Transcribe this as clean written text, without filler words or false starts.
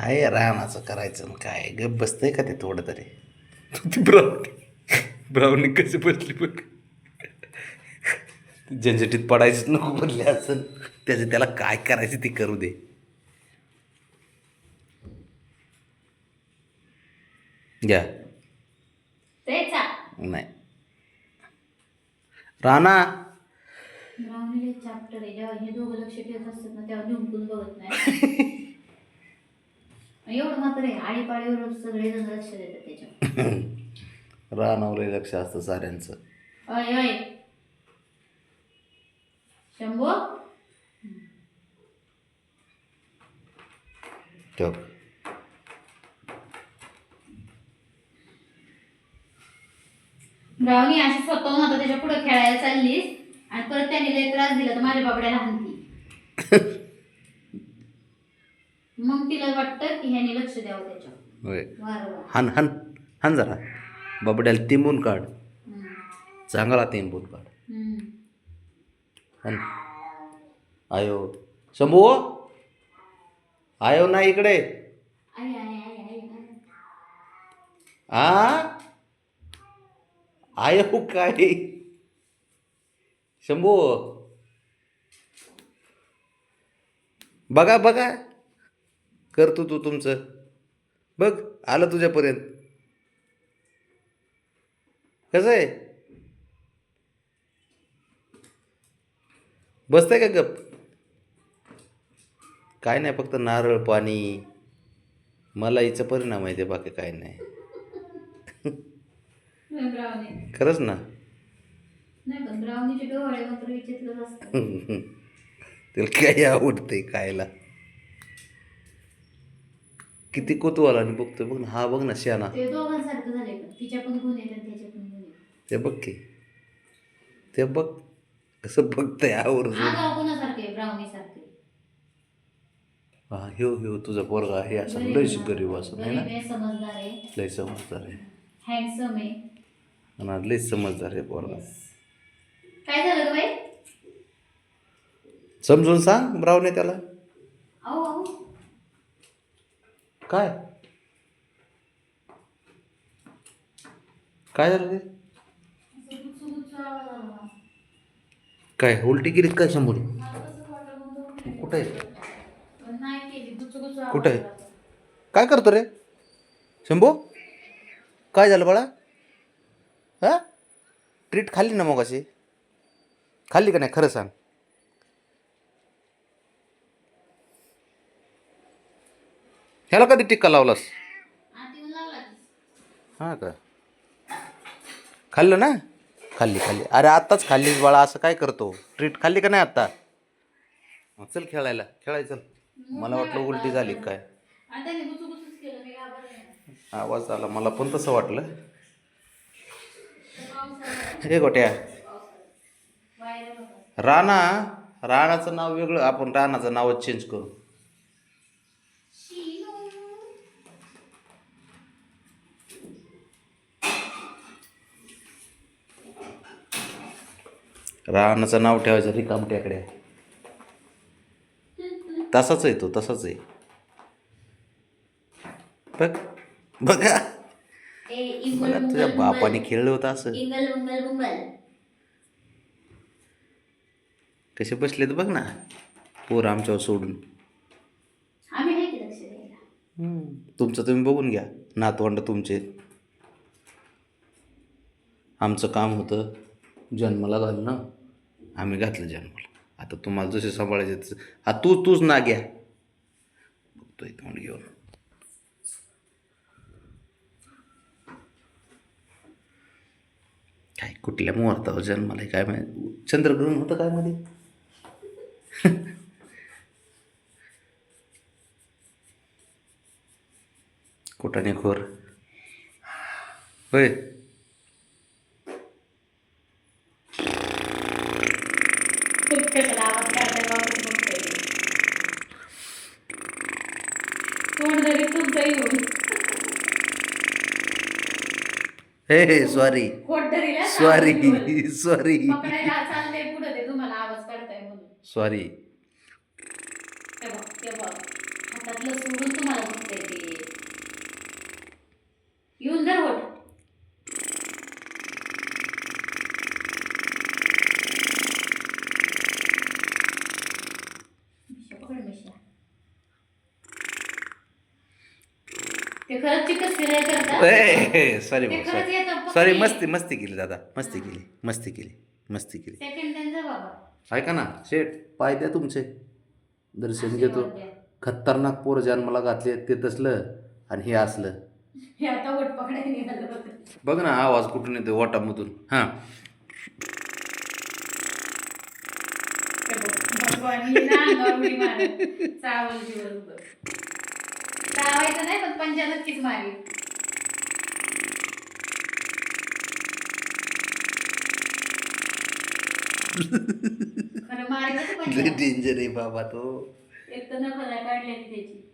काय रानाचं करायचं काय गप बसतंय का ते थोडं तरी. ती ब्राउनी कशी बसली बघ. झंझटीत पडायचंच नको बोलले असं. त्याला काय करायचं ते करू दे. घ्या नाही राणा चॅप्टर आहे जेव्हा हे दोघं लक्ष ठेवत असतात ना तेव्हा ढुंकून बघत नाही. एवढं मात्र आहे आळीपाळीवर सगळे जण लक्ष देतात त्याच्यावर. रानावर लक्ष असतं साऱ्यांचं. अय अय शंभू ठेव. ब्राउनी अशी स्वतःहून आता त्याच्या पुढे खेळायला चाललीस आणि परत त्याने लय त्रास दिला तर माझ्या बाबड्याला हाणती. मग तिला वाटतं की ह्याने लक्ष द्यावं त्याच्यावर. होय वारंवार. हान हान हान जरा बाबड्याला तिंबून काढ. चांगला तिंबून काढ. हान. आयो शंभू आयो ना इकडे. आई आई आई आई आई. आ आयो काय शंभू बघा बघा करतो तू तुमचं बघ आलं तुझ्यापर्यंत. कसं आहे बसतंय का गप. काय नाही फक्त नारळ पाणी मलाईचा परिणाम आहे ते बाकी काय नाही. ब्राउनी खरंच ना. नाही पण ब्राउनीचे डोळे मात्र विचित्रच असतात. त्याला काय आवडतंय खायला. किती कुतूहलाने बघतोय बघ ना. हा बघ ना श्याना ते दोघांसारखं झाले पण तिच्या पण गुण येतात त्याच्या पण गुण येतात. ते बघ की ते बघ कसं बघतंय आवर्जून. हा कोणासारखे ब्राउनी सारखे. हा ह्यो तुझा पोरगा आहे असं लयच गरीब असं नाही ना. समजदार आहे लय समजदार आहे हँडसम आहे आणि लयच समजदार आहे पोरगा. काय झालं ग बाई. समजून सांग ब्रावने त्याला. अहो अहो काय काय झालं ते. काय उलटी केलीत काय शंभर. कुठे कुठे काय करतो रे शंभू. काय झालं बाळा. हा ट्रीट खाल्ली ना मग अशी खाल्ली का नाही खरं सांग. ह्याला कधी टिक्का लावलास. हां का खाल्लं ना. खाल्ली अरे आत्ताच खाल्लीस बाळा असं काय करतो. ट्रीट खाल्ली का नाही आत्ता. चल खेळायचं चल. मला वाटलं उलटी झाली काय. आवाज आला मला पण तसं वाटलं. हे गोट्या राणाचं नाव वेगळं आपण राणाचं नावच चेंज करू. रानाचं नाव ठेवायचं रिकामट्याकडे. तसाच आहे तो तसाच आहे बघ बघा. मला तुझ्या बापाने खेळलं होतं असं. कसे बसलेत बघ ना पोर आमच्यावर सोडून. तुमचं तुम्ही बघून घ्या. नातवंड तुमचे. आमचं काम होतं जन्माला घालणं. आम्ही घातलं जन्माला. आता तुम्हाला जसे सांभाळायचे हा तूच ना घ्या बघतोय तोंड घेऊन. काय कुठल्या मुहूर्तावर जन्माला काय माहिती. चंद्रग्रहण होतं काय मध्ये. कुठाने खोर होय. हे सॉरी हातातलं सोडून तुम्हाला ते खरंच चिकन सिराय करतात. सॉरी ते भाऊ खरंच येतं सॉरी सॉरी पक्की. मस्ती केली दादा मस्ती केली मस्ती केली मस्ती केली. सेकंड त्यांचा बाबा. ऐका ना शेठ पाय द्या तुमचे दर्शन घेतो. आशीर्वाद द्या. खतरनाक पोर जन्माला घातले ते तसलं आणि हे असलं. हे आता वट पकडायला निघालं होतं. बघ ना आवाज कुठून येतो वाटामधून. हां हे बघ, भगवान ही ना अंगावर उडी मारत. चावल दिवसभर. चावायचं नाही पण पंजा नक्कीच मारी. खरं मारी कसं पंजा. डेंजर आहे बाबा तो. एक तर नखरा काढलेली त्याची.